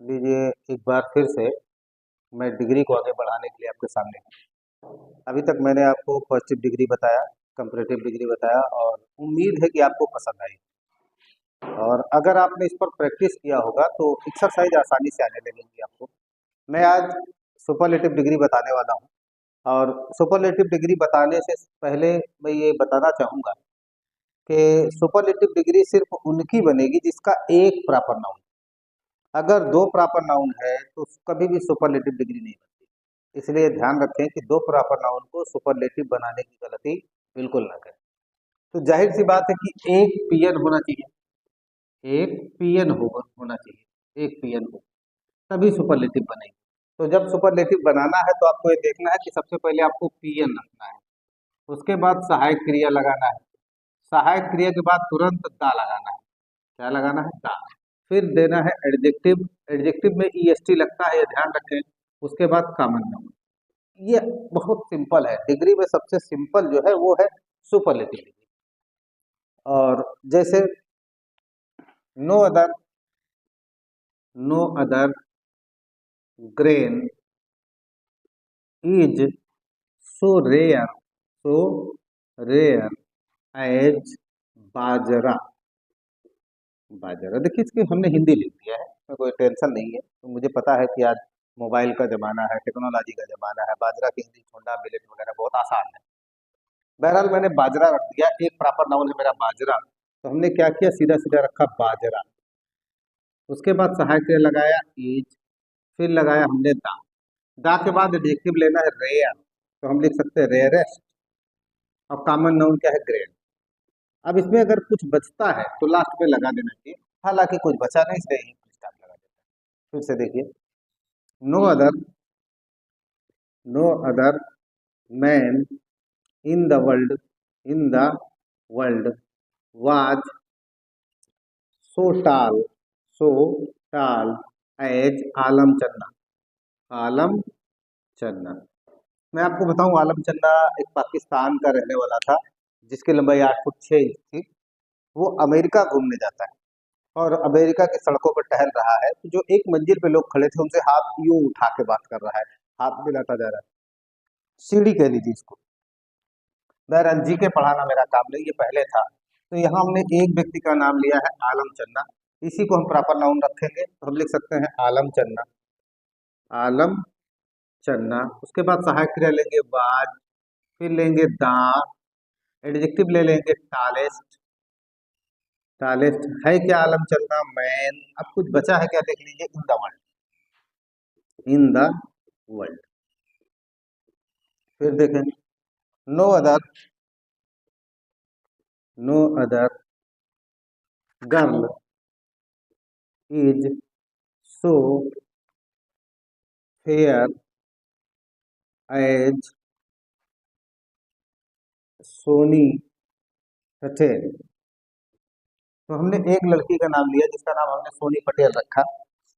लीजिए, एक बार फिर से मैं डिग्री को आगे बढ़ाने के लिए आपके सामने हूँ। अभी तक मैंने आपको पॉजिटिव डिग्री बताया, कंपैरेटिव डिग्री बताया और उम्मीद है कि आपको पसंद आई। और अगर आपने इस पर प्रैक्टिस किया होगा तो एक्सरसाइज आसानी से आने लगेगी आपको। मैं आज सुपरलेटिव डिग्री बताने वाला हूँ और सुपरलेटिव डिग्री बताने से पहले मैं ये बताना चाहूँगा कि सुपरलेटिव डिग्री सिर्फ उनकी बनेगी जिसका एक प्रॉपर नाउन। अगर दो प्रॉपर नाउन है तो कभी भी सुपरलेटिव डिग्री नहीं बनती। इसलिए ध्यान रखें कि दो प्रॉपर नाउन को सुपरलेटिव बनाने की गलती बिल्कुल ना करें। तो जाहिर सी बात है कि एक पीएन होना चाहिए, एक पीएन होना चाहिए, एक पीएन हो तभी सुपरलेटिव बनेगी। तो जब सुपरलेटिव बनाना है तो आपको ये देखना है कि सबसे पहले आपको पीएन रखना है, उसके बाद सहायक क्रिया लगाना है, सहायक क्रिया के बाद तुरंत दा लगाना है। क्या लगाना है? दा। फिर देना है एडजेक्टिव, एडजेक्टिव में ईएसटी लगता है, ये ध्यान रखें। उसके बाद कॉमन नाउन। ये बहुत सिंपल है, डिग्री में सबसे सिंपल जो है वो है सुपरलेटिव डिग्री। और जैसे no other, no other grain is so rare, so rare as bajra. बाजरा, देखिए इसकी हमने हिंदी लिख दिया है, इसमें कोई टेंशन नहीं है। तो मुझे पता है कि आज मोबाइल का ज़माना है, टेक्नोलॉजी का ज़माना है, बाजरा की हिंदी छोड़ना, मिलेट वगैरह बहुत आसान है। बहरहाल मैंने बाजरा रख दिया, एक प्रॉपर नाउन है मेरा बाजरा, तो हमने क्या किया, सीधा सीधा रखा बाजरा। उसके बाद सहायक क्रिया लगाया इज, फिर लगाया हमने दा। दा के बाद एडजेक्टिव लेना है रेयर, तो हम लिख सकते हैं रेयरेस्ट। और कॉमन नाउन क्या है? ग्रेड। अब इसमें अगर कुछ बचता है तो लास्ट में लगा देना चाहिए, हालांकि कुछ बचा नहीं इसलिए यहीं फुल स्टॉप लगा देते हैं। फिर से देखिए, no other, no other man in the world, in the world was so tall, so टाल एज आलम चन्ना। आलम चन्ना, मैं आपको बताऊं, आलम चन्ना एक पाकिस्तान का रहने वाला था जिसकी लंबाई 8 फुट 6 इंच थी। वो अमेरिका घूमने जाता है और अमेरिका की सड़कों पर टहल रहा है, तो जो एक मंजिल पे लोग खड़े थे उनसे हाथ यूं उठा के बात कर रहा है, हाथ मिलाता जा रहा है, सीढ़ी कह लीजिए इसको। बहरहाल जी के पढ़ाना मेरा काम नहीं, ये पहले था। तो यहाँ हमने एक व्यक्ति का नाम लिया है आलम चन्ना, इसी को हम प्रॉपर नाउन रखेंगे, तो हम लिख सकते हैं आलम चन्ना, आलम चन्ना। उसके बाद सहायक क्रिया लेंगे बाज, फिर लेंगे दा, एडजेक्टिव ले लेंगे टालेस्ट, टालेस्ट है क्या? आलम चन्ना मैन। अब कुछ बचा है क्या? देख लीजिए, in the world, in the world. फिर देखें, no other, no other girl is so fair as Soni Patel. तो हमने एक लड़की का नाम लिया जिसका नाम हमने सोनी पटेल रखा,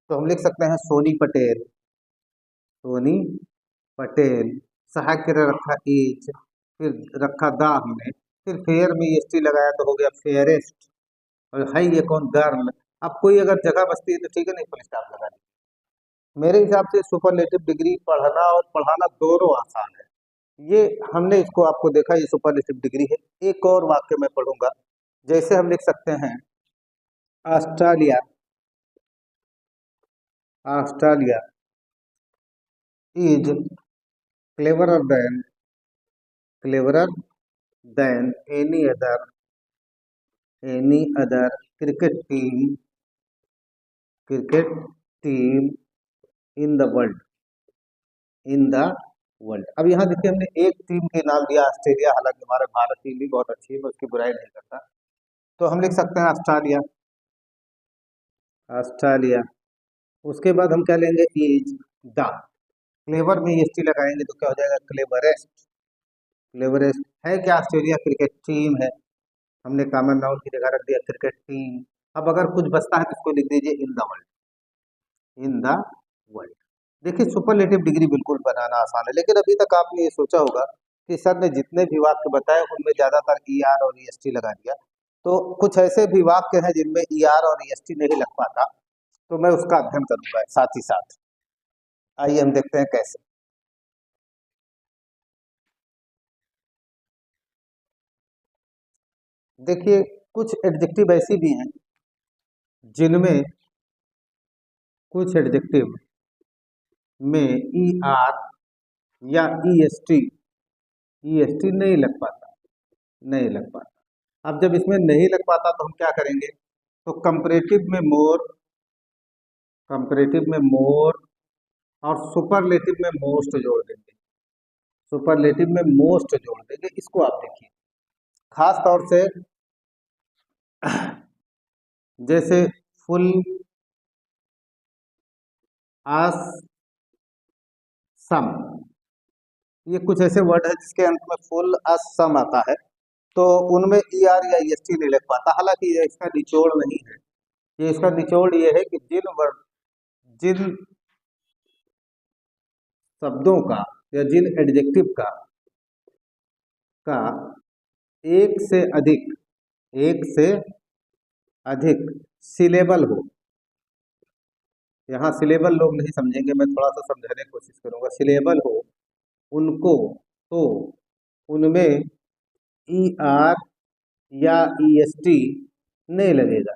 तो हम लिख सकते हैं सोनी पटेल, सोनी पटेल। सहायक क्रिया रखा इज, फिर रखा दा हमने, फिर फेयर में ईएसटी लगाया तो हो गया फेयरेस्ट। और है ये कौन? गर्ल। अब कोई अगर जगह बचती है तो ठीक है, नहीं फुल स्टॉप लगा दी। मेरे हिसाब से सुपरलेटिव डिग्री पढ़ना और पढ़ाना दोनों आसान है। ये हमने इसको आपको देखा, ये सुपरलेटिव डिग्री है। एक और वाक्य मैं पढ़ूंगा, जैसे हम लिख सकते हैं Australia, Australia is cleverer than, cleverer than any other cricket team, cricket team in the world, in the world. अब यहाँ देखिए, हमने एक टीम के नाम दिया ऑस्ट्रेलिया, हालांकि हमारा भारत टीम भी बहुत अच्छी है, मैं उसकी बुराई नहीं करता। तो हम लिख सकते हैं ऑस्ट्रेलिया, ऑस्ट्रेलिया। उसके बाद हम क्या लेंगे? इज द, क्लेवर में ईएसटी लगाएंगे तो क्या हो जाएगा? क्लेवरेस्ट, क्लेवरेस्ट है क्या? ऑस्ट्रेलिया क्रिकेट टीम है, हमने कॉमन नाउन की जगह रख दिया क्रिकेट टीम। अब अगर कुछ बचता है तो इसको लिख दीजिए इन the world, in the world. देखिए, सुपरलेटिव डिग्री बिल्कुल बनाना आसान है, लेकिन अभी तक आपने ये सोचा होगा कि सर ने जितने भी वाक्य बताए उनमें ज्यादातर ईआर और ईएसटी लगा दिया। तो कुछ ऐसे भी वाक्य हैं जिनमें ईआर और ईएसटी नहीं लग पाता, तो मैं उसका अध्ययन करूंगा साथ ही साथ। आइए हम देखते हैं कैसे। देखिए, कुछ एडजेक्टिव ऐसी भी हैं जिनमें, कुछ एडजेक्टिव में ई आर या E S T, E S T नहीं लग पाता, नहीं लग पाता। अब जब इसमें नहीं लग पाता तो हम क्या करेंगे, तो कंपैरेटिव में मोर, कंपैरेटिव में मोर और सुपरलेटिव में मोस्ट जोड़ देंगे, सुपरलेटिव में मोस्ट जोड़ देंगे। इसको आप देखिए, खास तौर से जैसे फुल आस सम, ये कुछ ऐसे वर्ड है जिसके अंत में फुल आस सम आता है, तो उनमें ई आर या ई एस टी नहीं लग पाता। हालांकि ये इसका निचोड़ नहीं है, ये इसका निचोड़ ये है कि जिन वर्ड, जिन शब्दों का या जिन एडजेक्टिव का एक से अधिक, एक से अधिक सिलेबल हो, यहाँ सिलेबल लोग नहीं समझेंगे, मैं थोड़ा सा समझाने की कोशिश करूंगा, सिलेबल हो उनको, तो उनमें ई आर या ई एस टी नहीं लगेगा,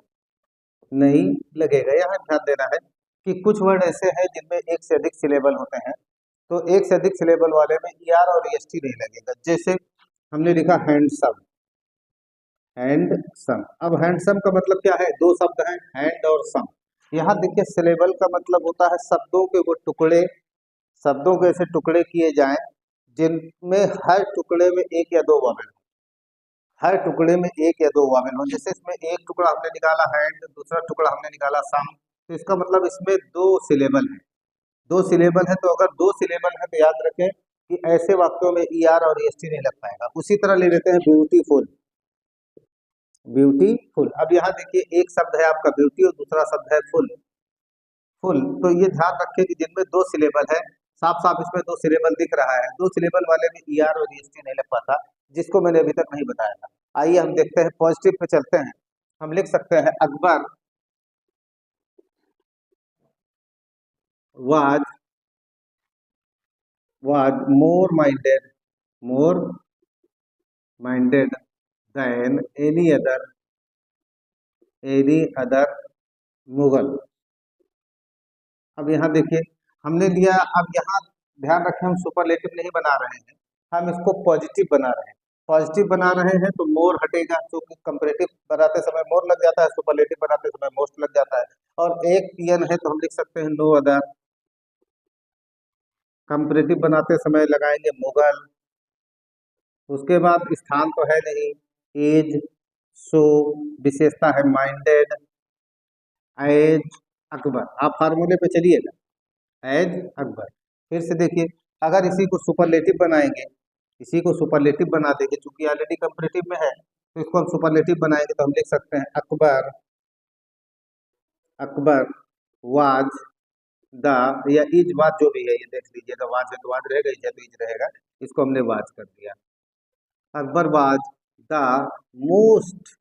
नहीं लगेगा। यहाँ ध्यान देना है कि कुछ वर्ड ऐसे हैं जिनमें एक से अधिक सिलेबल होते हैं, तो एक से अधिक सिलेबल वाले में ई आर और ई एस टी नहीं लगेगा। जैसे हमने लिखा हैंडसम, हैंडसम। अब हैंडसम का मतलब क्या है, दो शब्द हैं, हैंड और सम। यहाँ देखिए सिलेबल का मतलब होता है शब्दों के वो टुकड़े, शब्दों के ऐसे टुकड़े किए जाएं जिनमें हर टुकड़े में एक या दो वॉवेल, हर टुकड़े में एक या दो वॉवेल हो। जैसे इसमें एक टुकड़ा हमने निकाला हैंड, दूसरा टुकड़ा हमने निकाला सम, तो इसका मतलब इसमें दो सिलेबल है, दो सिलेबल है। तो अगर दो सिलेबल है तो याद रखें कि ऐसे वाक्यों में ई आर और एस टी नहीं लग पाएगा। उसी तरह ले लेते हैं ब्यूटीफुल, ब्यूटीफुल। अब यहाँ देखिए एक शब्द है आपका ब्यूटी और दूसरा शब्द है फुल, फुल। तो ये ध्यान रखें कि जिनमें दो सिलेबल है, साफ साफ इसमें दो सिलेबल दिख रहा है, दो सिलेबल वाले में ई आर और ई एस टी नहीं लग पाता, जिसको मैंने अभी तक नहीं बताया था। आइए हम देखते हैं, पॉजिटिव पे चलते हैं। हम लिख सकते हैं Akbar was, was more minded, more minded than any other Mughal. अब यहाँ देखिए हमने लिया, अब यहाँ ध्यान रखें हम सुपरलेटिव नहीं बना रहे हैं, हम इसको पॉजिटिव बना रहे हैं। पॉजिटिव बना रहे हैं तो मोर हटेगा, क्योंकि कंपैरेटिव बनाते समय मोर लग जाता है, सुपरलेटिव बनाते समय मोस्ट लग जाता है। और एक पीएन है तो हम लिख सकते हैं नो अदर। कंपैरेटिव बनाते समय लगाएंगे मुगल। उसके बाद स्थान तो है नहीं, एज, सो, विशेषता है माइंडेड, एज अकबर। आप फार्मूले पे चलिएगा, एज अकबर। फिर से देखिए, अगर इसी को सुपरलेटिव बनाएंगे, इसी को सुपरलेटिव बना देंगे, चूंकि ऑलरेडी कंपैरेटिव में है तो इसको हम सुपरलेटिव बनाएंगे, तो हम लिख सकते हैं अकबर, अकबर वाज द, या इज वाज जो भी है, ये देख लीजिएगा, वाज है तो वाज रहेगा, इज है तो इज रहेगा, इसको हमने वाज कर दिया। Akbar was the most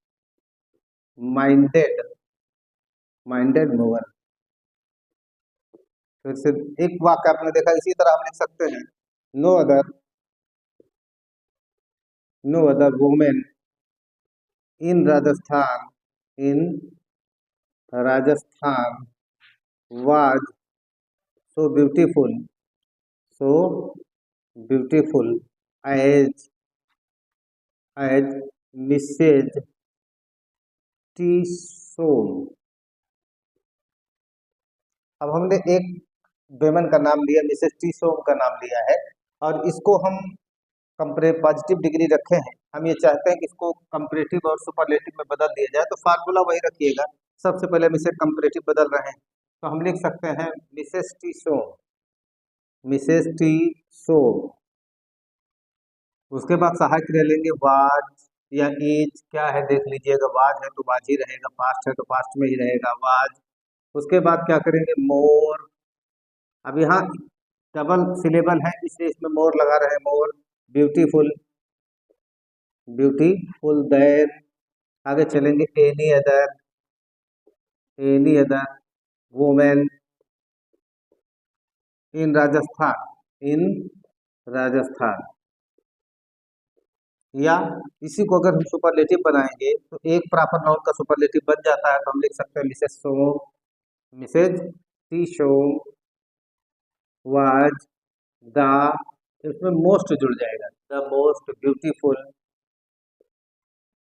minded, minded Mughal. फिर से एक वाक्य आपने देखा, इसी तरह हम लिख सकते हैं no other, no other women in Rajasthan, in Rajasthan was so beautiful, so beautiful as, as Mrs T Som. अब हमने एक वेमन का नाम लिया, मिसेज टी सोम का नाम लिया है, और इसको हम कंपरे पॉजिटिव डिग्री रखे हैं, हम ये चाहते हैं कि इसको कंपरेटिव और सुपरलेटिव में बदल दिया जाए, तो फार्मूला वही रखिएगा। सबसे पहले हम इसे कंपरेटिव बदल रहे हैं, तो हम लिख सकते हैं मिसेस टी सोम, मिसेस टी सोम। उसके बाद सहायक ले लेंगे वाज या इज, क्या है देख लीजिएगा, वाज है तो वाज ही रहेगा, पास्ट है तो पास्ट में ही रहेगा वाज। उसके बाद क्या करेंगे मोर। अब यहाँ डबल सिलेबल है इसलिए इसमें मोर लगा रहे हैं, मोर। ब्यूटीफुल, ब्यूटीफुल देन, आगे चलेंगे any other, any other women in Rajasthan, in Rajasthan. या इसी को अगर हम सुपरलेटिव बनाएंगे तो एक प्रॉपर नाउन का सुपरलेटिव बन जाता है, तो हम लिख सकते हैं Mrs Som, Mrs T Som was the, इसमें मोस्ट जुड़ जाएगा, the most beautiful,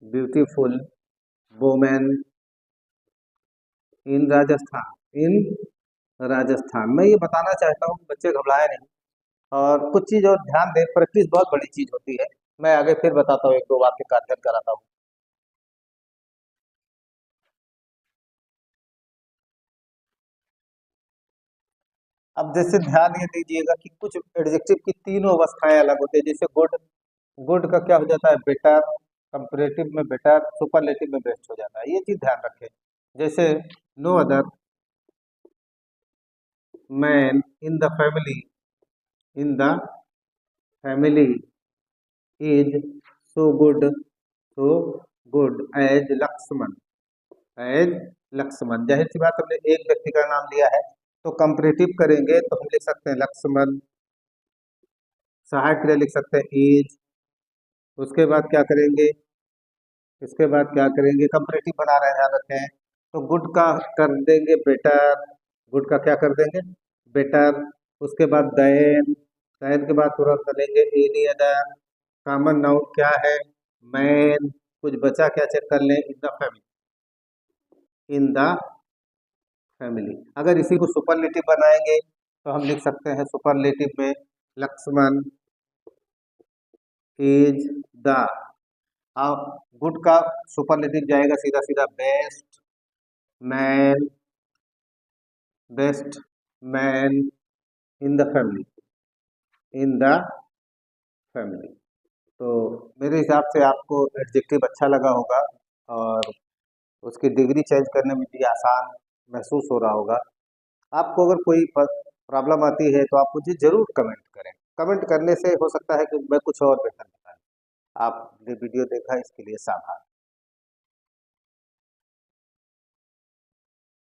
beautiful women in Rajasthan, in Rajasthan. मैं ये बताना चाहता हूँ बच्चे घबराए नहीं, और कुछ चीज और ध्यान दें, प्रैक्टिस बहुत बड़ी चीज होती है। मैं आगे फिर बताता हूँ, एक दो वाक्य का अध्ययन कराता हूँ। अब जैसे ध्यान ये दीजिएगा कि कुछ एडजेक्टिव की तीनों अवस्थाएं अलग होती है। जैसे गुड, गुड का क्या हो जाता है, बेटर, कंपैरेटिव में बेटर, सुपरलेटिव में बेस्ट हो जाता है, ये चीज ध्यान रखें। जैसे no other man in the family, in the family is so good, so good as Lakshman, as Lakshman. जाहिर सी बात, हमने एक व्यक्ति का नाम लिया है तो कंपैरेटिव करेंगे तो हम लिख सकते हैं लक्ष्मण, सहायक क्रिया लिख सकते हैं इज। उसके बाद क्या करेंगे, इसके बाद क्या करेंगे, कंपैरेटिव बना रहे हैं, ध्यान रखें। तो गुड का कर देंगे बेटर, गुड का क्या कर देंगे, बेटर। उसके बाद देन, देन के बाद तुरंत चलेंगे एनी अदर। कॉमन नाउन क्या है, मैन। कुछ बचा क्या, चेक कर लें, इन the family, in the family. अगर इसी को सुपरलेटिव बनाएंगे तो हम लिख सकते हैं सुपरलेटिव में लक्ष्मण इज द, अब गुड का सुपरलेटिव जाएगा सीधा सीधा best man, best man in the family, in the family. तो मेरे हिसाब से आपको एडजेक्टिव अच्छा लगा होगा, और उसकी डिग्री चेंज करने में भी आसान महसूस हो रहा होगा। आपको अगर कोई प्रॉब्लम आती है तो आप मुझे जरूर कमेंट करें। कमेंट करने से हो सकता है कि मैं कुछ और बेहतर बताऊं। आपने वीडियो देखा, इसके लिए साधन्यवाद।